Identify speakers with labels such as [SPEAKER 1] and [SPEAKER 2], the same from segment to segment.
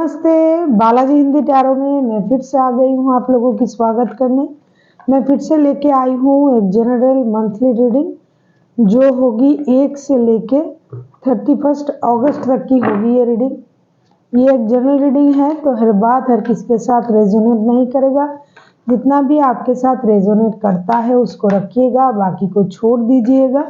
[SPEAKER 1] नमस्ते, बालाजी हिंदी टैरो में मैं फिर से आ गई हूँ आप लोगों की स्वागत करने। मैं फिर से लेके आई हूँ एक जनरल मंथली रीडिंग जो होगी 1 से लेके 31 अगस्त तक की होगी ये रीडिंग। ये एक जनरल रीडिंग है तो हर बात हर किसी के साथ रेजोनेट नहीं करेगा। जितना भी आपके साथ रेजोनेट करता है उसको रखिएगा, बाकी को छोड़ दीजिएगा।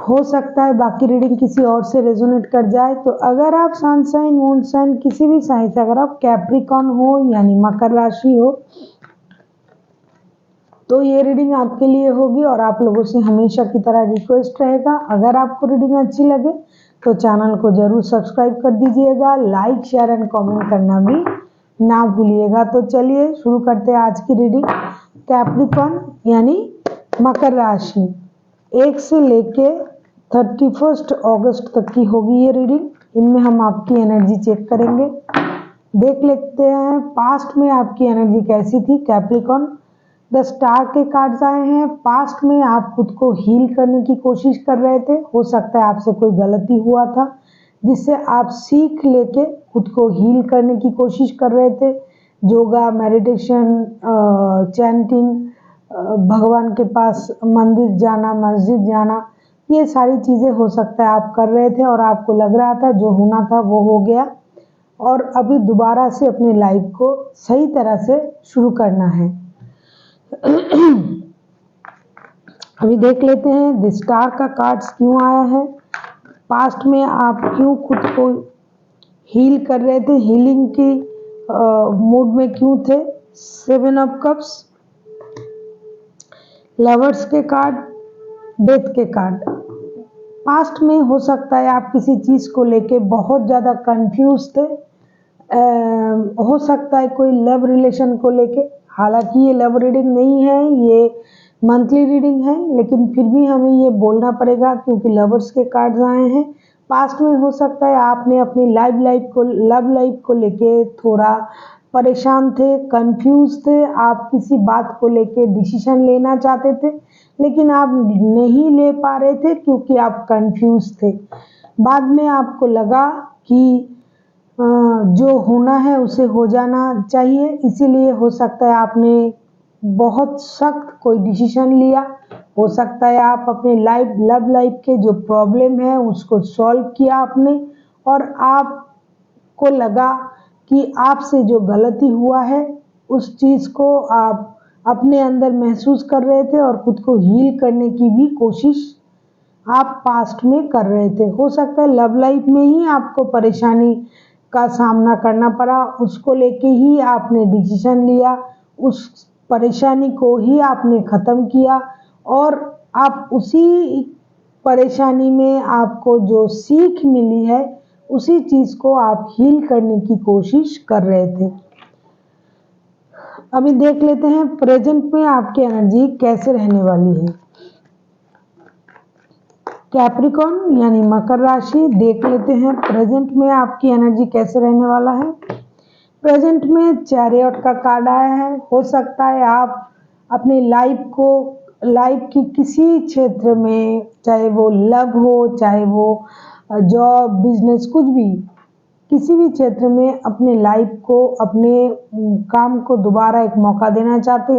[SPEAKER 1] हो सकता है बाकी रीडिंग किसी और से रेजोनेट कर जाए। तो अगर आप सन साइन, मून साइन किसी भी साइन से, अगर आप कैप्रिकॉर्न हो यानी मकर राशि हो, तो ये रीडिंग आपके लिए होगी। और आप लोगों से हमेशा की तरह रिक्वेस्ट रहेगा, अगर आपको रीडिंग अच्छी लगे तो चैनल को जरूर सब्सक्राइब कर दीजिएगा, लाइक शेयर एंड कमेंट करना भी ना भूलिएगा। तो चलिए शुरू करते हैं आज की रीडिंग। कैप्रिकॉर्न यानी मकर राशि 1 से लेके 31 अगस्त तक की होगी ये रीडिंग। इनमें हम आपकी एनर्जी चेक करेंगे, देख लेते हैं पास्ट में आपकी एनर्जी कैसी थी। कैप्रिकॉर्न 10 स्टार के कार्ड्स आए हैं। पास्ट में आप खुद को हील करने की कोशिश कर रहे थे। हो सकता है आपसे कोई गलती हुआ था जिससे आप सीख लेके खुद को हील करने की कोशिश कर रहे थे। योगा, मेडिटेशन, चैंटिंग, भगवान के पास मंदिर जाना, मस्जिद जाना, ये सारी चीज़ें हो सकता है आप कर रहे थे और आपको लग रहा था जो होना था वो हो गया और अभी दोबारा से अपनी लाइफ को सही तरह से शुरू करना है। अभी देख लेते हैं द स्टार का कार्ड्स क्यों आया है। पास्ट में आप क्यों खुद को हील कर रहे थे, हीलिंग की मूड में क्यों थे। 7 ऑफ कप्स, लवर्स के कार्ड, डेथ के कार्ड। पास्ट में हो सकता है आप किसी चीज़ को लेके बहुत ज़्यादा कंफ्यूज थे। हो सकता है कोई लव रिलेशन को लेके, हालांकि ये लव रीडिंग नहीं है, ये मंथली रीडिंग है, लेकिन फिर भी हमें ये बोलना पड़ेगा क्योंकि लवर्स के कार्ड्स आए हैं। पास्ट में हो सकता है आपने अपनी लव लाइफ को लेके थोड़ा परेशान थे, कंफ्यूज थे। आप किसी बात को लेके डिसीजन लेना चाहते थे लेकिन आप नहीं ले पा रहे थे क्योंकि आप कंफ्यूज थे। बाद में आपको लगा कि जो होना है उसे हो जाना चाहिए, इसीलिए हो सकता है आपने बहुत सख्त कोई डिसीजन लिया। हो सकता है आप अपने लव लाइफ के जो प्रॉब्लम है उसको सॉल्व किया आपने और आपको लगा कि आपसे जो गलती हुआ है उस चीज़ को आप अपने अंदर महसूस कर रहे थे और खुद को हील करने की भी कोशिश आप पास्ट में कर रहे थे। हो सकता है लव लाइफ में ही आपको परेशानी का सामना करना पड़ा, उसको लेके ही आपने डिसीजन लिया, उस परेशानी को ही आपने ख़त्म किया और आप उसी परेशानी में आपको जो सीख मिली है उसी चीज़ को आप हील करने की कोशिश कर रहे थे। अभी देख लेते हैं प्रेजेंट में आपकी एनर्जी कैसे रहने वाली है। कैप्रिकॉर्न यानी मकर राशि, देख लेते हैं प्रेजेंट में आपकी एनर्जी कैसे रहने वाला है। प्रेजेंट में चैरियट का कार्ड आया है। हो सकता है आप अपनी लाइफ की किसी क्षेत्र में, चाहे वो लव हो, चाहे वो जॉब, बिजनेस, कुछ भी, किसी भी क्षेत्र में अपने लाइफ को, अपने काम को दोबारा एक मौका देना चाहते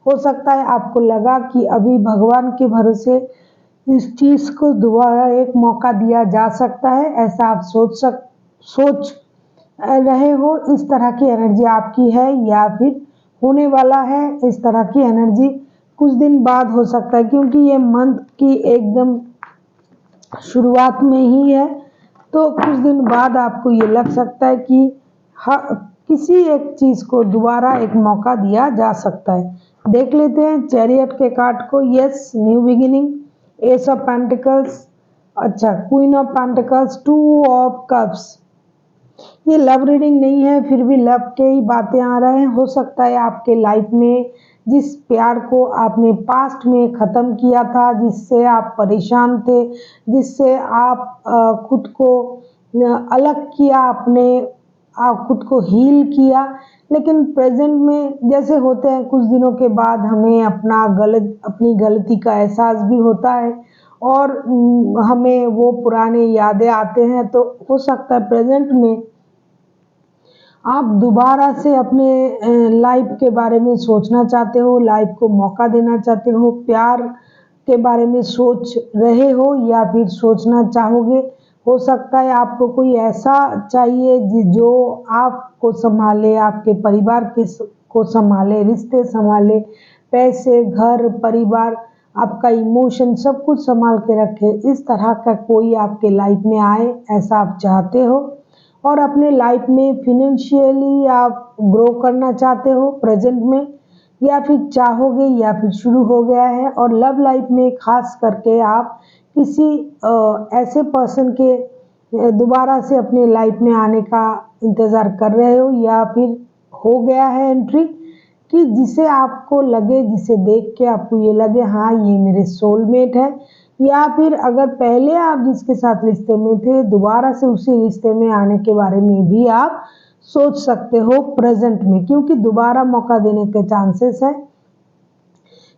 [SPEAKER 1] हो सकता है आपको लगा कि अभी भगवान के भरोसे इस चीज़ को दोबारा एक मौका दिया जा सकता है, ऐसा आप सोच रहे हो। इस तरह की एनर्जी आपकी है या फिर होने वाला है। इस तरह की एनर्जी कुछ दिन बाद हो सकता है क्योंकि ये मंथ की एकदम शुरुआत में ही है, तो कुछ दिन बाद आपको ये लग सकता है कि किसी एक चीज़ को दोबारा एक मौका दिया जा सकता है। देख लेते हैं चैरियट के कार्ड को। Yes, new beginning, ace of pentacles, अच्छा, queen of pentacles, 2 of cups. ये लव रीडिंग नहीं है, फिर भी लव के ही बातें आ रहे हैं। हो सकता है आपके लाइफ में जिस प्यार को आपने पास्ट में ख़त्म किया था, जिससे आप परेशान थे, जिससे आप खुद को अलग किया, आपने खुद को हील किया, लेकिन प्रेजेंट में जैसे होते हैं कुछ दिनों के बाद हमें अपनी गलती का एहसास भी होता है और हमें वो पुराने यादें आते हैं। तो हो सकता है प्रेजेंट में आप दोबारा से अपने लाइफ के बारे में सोचना चाहते हो, लाइफ को मौका देना चाहते हो, प्यार के बारे में सोच रहे हो या फिर सोचना चाहोगे। हो सकता है आपको कोई ऐसा चाहिए जो आपको संभाले, आपके परिवार को संभाले, रिश्ते संभाले, पैसे, घर, परिवार, आपका इमोशन सब कुछ संभाल के रखे। इस तरह का कोई आपके लाइफ में आए, ऐसा आप चाहते हो। और अपने लाइफ में फिनेंशियली आप ग्रो करना चाहते हो प्रेजेंट में, या फिर चाहोगे, या फिर शुरू हो गया है। और लव लाइफ में खास करके आप किसी ऐसे पर्सन के दोबारा से अपने लाइफ में आने का इंतज़ार कर रहे हो, या फिर हो गया है एंट्री, कि जिसे आपको लगे, जिसे देख के आपको ये लगे हाँ ये मेरे सोलमेट है। या फिर अगर पहले आप जिसके साथ रिश्ते में थे, दोबारा से उसी रिश्ते में आने के बारे में भी आप सोच सकते हो प्रेजेंट में, क्योंकि दोबारा मौका देने के चांसेस है।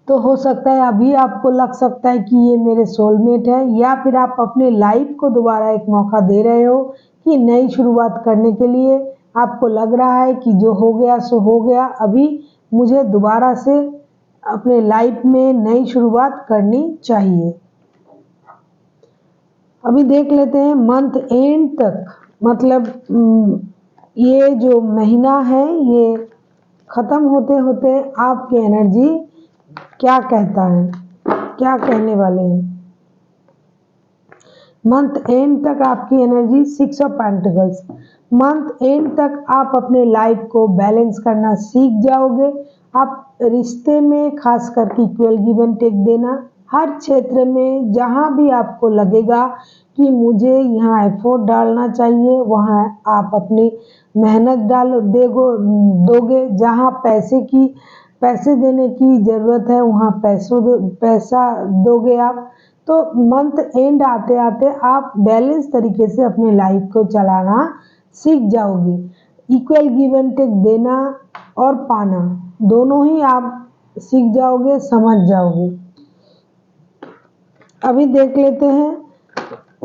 [SPEAKER 1] तो हो सकता है अभी आपको लग सकता है कि ये मेरे सोलमेट है, या फिर आप अपने लाइफ को दोबारा एक मौका दे रहे हो कि नई शुरुआत करने के लिए। आपको लग रहा है कि जो हो गया सो हो गया, अभी मुझे दोबारा से अपने लाइफ में नई शुरुआत करनी चाहिए। अभी देख लेते हैं मंथ एंड तक, मतलब ये जो महीना है ये ख़त्म होते होते आपकी एनर्जी क्या कहता है, क्या कहने वाले हैं। मंथ एंड तक आपकी energy 6 of pentacles. Month and तक आप अपने लाइफ को बैलेंस करना सीख जाओगे। आप रिश्ते में खास करके इक्वल गिव एंड टेक देना, हर क्षेत्र में जहाँ भी आपको लगेगा कि मुझे यहाँ एफर्ट डालना चाहिए, वहाँ आप अपनी मेहनत दोगे। जहाँ पैसे देने की ज़रूरत है, वहाँ पैसा दोगे आप। तो मंथ एंड आते आते आप बैलेंस तरीके से अपने लाइफ को चलाना सीख जाओगे। इक्वल गिव एंड टेक देना और पाना दोनों ही आप सीख जाओगे, समझ जाओगे। अभी देख लेते हैं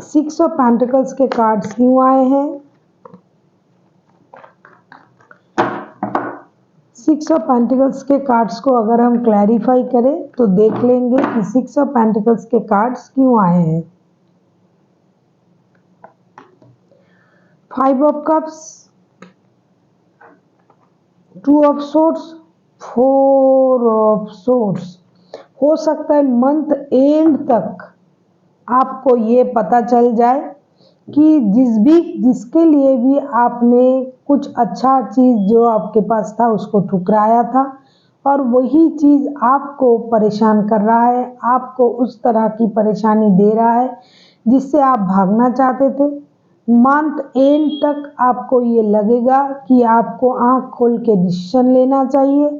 [SPEAKER 1] 6 ऑफ पेंटिकल्स के कार्ड्स क्यों आए हैं। 6 ऑफ पेंटिकल्स के कार्ड्स को अगर हम क्लैरिफाई करें तो देख लेंगे कि 6 ऑफ पेंटिकल्स के कार्ड्स क्यों आए हैं। 5 of cups, 2 of swords, 4 of swords. हो सकता है मंथ एंड तक आपको ये पता चल जाए कि जिसके लिए भी आपने कुछ अच्छा चीज़ जो आपके पास था उसको ठुकराया था, और वही चीज़ आपको परेशान कर रहा है, आपको उस तरह की परेशानी दे रहा है जिससे आप भागना चाहते थे। मंथ एंड तक आपको ये लगेगा कि आपको आँख खोल के डिसीजन लेना चाहिए।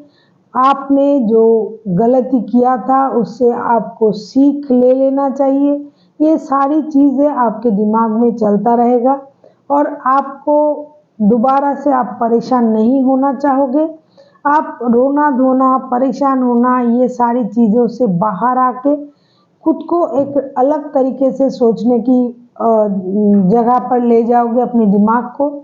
[SPEAKER 1] आपने जो गलती किया था उससे आपको सीख ले लेना चाहिए। ये सारी चीज़ें आपके दिमाग में चलता रहेगा और आपको दोबारा से आप परेशान नहीं होना चाहोगे। आप रोना धोना, परेशान होना, ये सारी चीज़ों से बाहर आके खुद को एक अलग तरीके से सोचने की जगह पर ले जाओगे अपने दिमाग को।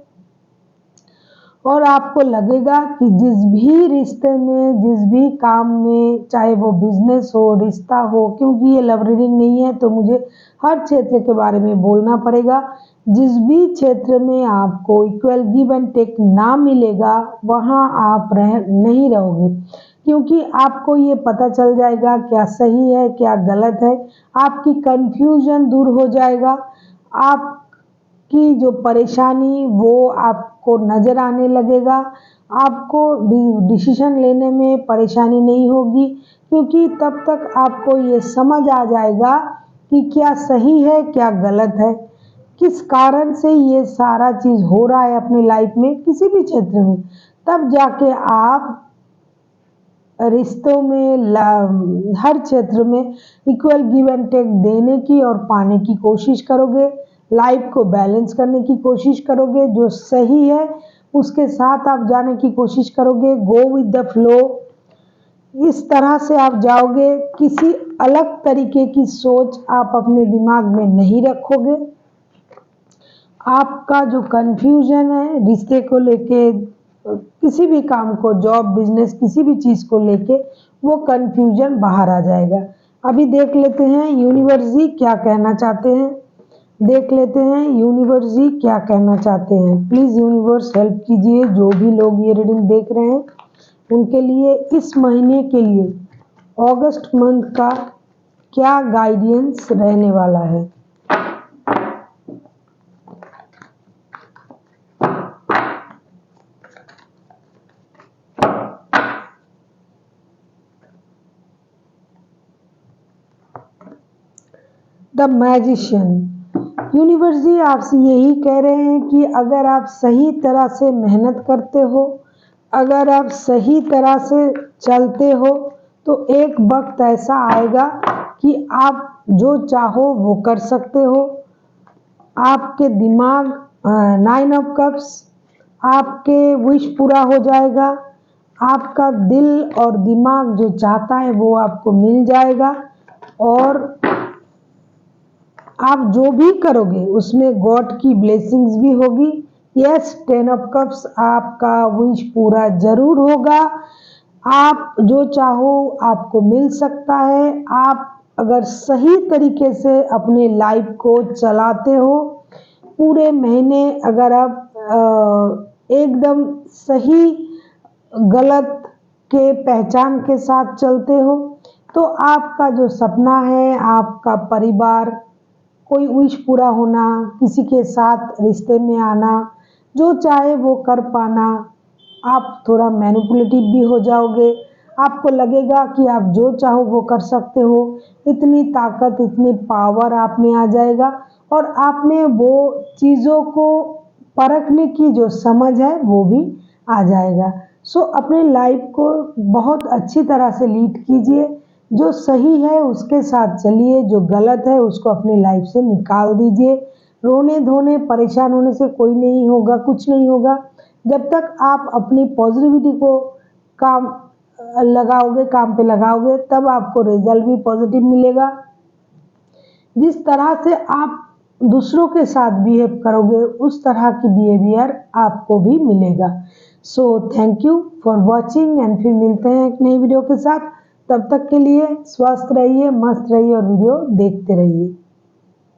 [SPEAKER 1] और आपको लगेगा कि जिस भी रिश्ते में, जिस भी काम में, चाहे वो बिजनेस हो, रिश्ता हो, क्योंकि ये लव रीडिंग नहीं है तो मुझे हर क्षेत्र के बारे में बोलना पड़ेगा। जिस भी क्षेत्र में आपको इक्वल गिव एंड टेक ना मिलेगा वहाँ आप नहीं रहोगे, क्योंकि आपको ये पता चल जाएगा क्या सही है क्या गलत है। आपकी कंफ्यूजन दूर हो जाएगा, आपकी जो परेशानी वो आपको नज़र आने लगेगा। आपको डिसीजन लेने में परेशानी नहीं होगी, क्योंकि तब तक आपको ये समझ आ जाएगा कि क्या सही है क्या गलत है, किस कारण से ये सारा चीज़ हो रहा है अपनी लाइफ में किसी भी क्षेत्र में। तब जाके आप रिश्तों में, हर क्षेत्र में इक्वल गिव एंड टेक देने की और पाने की कोशिश करोगे। लाइफ को बैलेंस करने की कोशिश करोगे, जो सही है उसके साथ आप जाने की कोशिश करोगे। गो विद द फ्लो, इस तरह से आप जाओगे। किसी अलग तरीके की सोच आप अपने दिमाग में नहीं रखोगे। आपका जो कन्फ्यूजन है रिश्ते को लेके, किसी भी काम को, जॉब, बिजनेस, किसी भी चीज़ को लेके, वो कन्फ्यूजन बाहर आ जाएगा। अभी देख लेते हैं यूनिवर्स जी क्या कहना चाहते हैं। देख लेते हैं यूनिवर्स जी क्या कहना चाहते हैं। प्लीज़ यूनिवर्स हेल्प कीजिए, जो भी लोग ये रीडिंग देख रहे हैं उनके लिए इस महीने के लिए, अगस्त मंथ का क्या गाइडेंस रहने वाला है। The magician. यूनिवर्स जी आपसे यही कह रहे हैं कि अगर आप सही तरह से मेहनत करते हो, अगर आप सही तरह से चलते हो, तो एक वक्त ऐसा आएगा कि आप जो चाहो वो कर सकते हो। आपके दिमाग, 9 ऑफ कप्स, आपके विश पूरा हो जाएगा। आपका दिल और दिमाग जो चाहता है वो आपको मिल जाएगा, और आप जो भी करोगे उसमें गॉड की ब्लेसिंग्स भी होगी। यस, 10 ऑफ कप्स, आपका विश पूरा जरूर होगा। आप जो चाहो आपको मिल सकता है। आप अगर सही तरीके से अपने लाइफ को चलाते हो, पूरे महीने अगर आप एकदम सही गलत के पहचान के साथ चलते हो, तो आपका जो सपना है, आपका परिवार, कोई विश पूरा होना, किसी के साथ रिश्ते में आना, जो चाहे वो कर पाना, आप थोड़ा मैनिपुलेटिव भी हो जाओगे। आपको लगेगा कि आप जो चाहो वो कर सकते हो। इतनी ताकत, इतनी पावर आप में आ जाएगा, और आप में वो चीज़ों को परखने की जो समझ है वो भी आ जाएगा। सो अपने लाइफ को बहुत अच्छी तरह से लीड कीजिए। जो सही है उसके साथ चलिए, जो गलत है उसको अपनी लाइफ से निकाल दीजिए। रोने धोने परेशान होने से कोई नहीं होगा, कुछ नहीं होगा। जब तक आप अपनी पॉजिटिविटी को काम लगाओगे, काम पे लगाओगे, तब आपको रिजल्ट भी पॉजिटिव मिलेगा। जिस तरह से आप दूसरों के साथ बिहेव करोगे, उस तरह की बिहेवियर आपको भी मिलेगा। So thank you for watching, and फिर मिलते हैं एक नई वीडियो के साथ। तब तक के लिए स्वस्थ रहिए, मस्त रहिए और वीडियो देखते रहिए।